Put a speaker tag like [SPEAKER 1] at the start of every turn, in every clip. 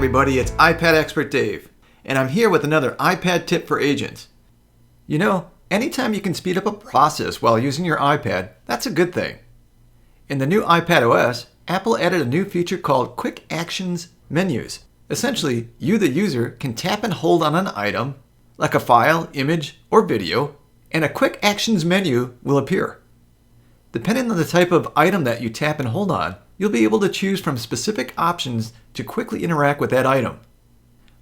[SPEAKER 1] everybody, it's iPad Expert Dave, and I'm here with another iPad tip for agents. You know, anytime you can speed up a process while using your iPad, that's a good thing. In the new iPadOS, Apple added a new feature called Quick Actions menus. Essentially, you, the user, can tap and hold on an item, like a file, image, or video, and a Quick Actions menu will appear. Depending on the type of item that you tap and hold on, you'll be able to choose from specific options to quickly interact with that item.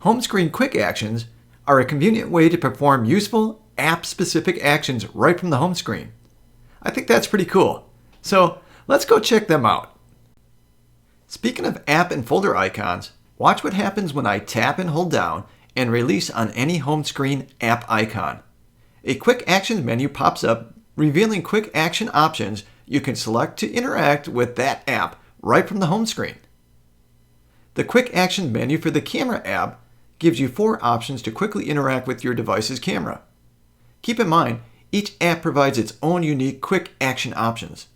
[SPEAKER 1] Home screen quick actions are a convenient way to perform useful app-specific actions right from the home screen. I think that's pretty cool. So let's go check them out. Speaking of app and folder icons, watch what happens when I tap and hold down and release on any home screen app icon. A quick actions menu pops up, revealing quick action options you can select to interact with that app right from the home screen. The Quick Actions menu for the Camera app gives you 4 options to quickly interact with your device's camera. Keep in mind, each app provides its own unique quick action options.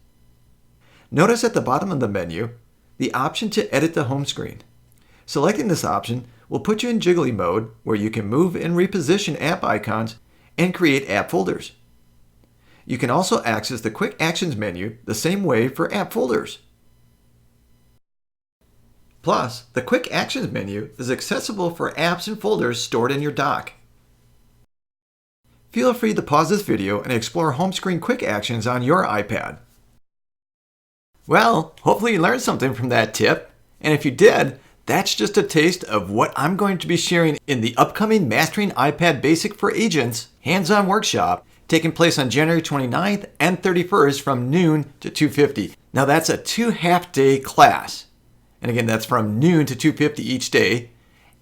[SPEAKER 1] Notice at the bottom of the menu, the option to edit the home screen. Selecting this option will put you in jiggly mode where you can move and reposition app icons and create app folders. You can also access the Quick Actions menu the same way for app folders. Plus, the Quick Actions menu is accessible for apps and folders stored in your dock. Feel free to pause this video and explore home screen quick actions on your iPad. Well, hopefully you learned something from that tip, and if you did, that's just a taste of what I'm going to be sharing in the upcoming Mastering iPad Basic for Agents hands-on workshop taking place on January 29th and 31st from noon to 2:50. Now that's a 2-half-day class. And again, that's from noon to 2:50 each day.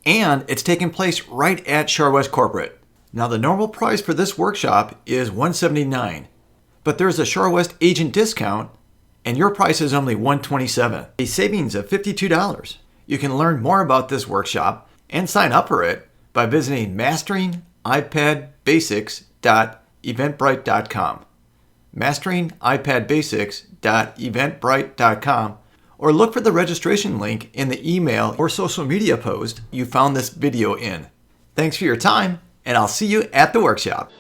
[SPEAKER 1] And it's taking place right at West Corporate. Now the normal price for this workshop is $179. But there's a West agent discount and your price is only $127, a savings of $52. You can learn more about this workshop and sign up for it by visiting masteringipadbasics.eventbrite.com. masteringipadbasics.eventbrite.com, or look for the registration link in the email or social media post you found this video in. Thanks for your time, and I'll see you at the workshop.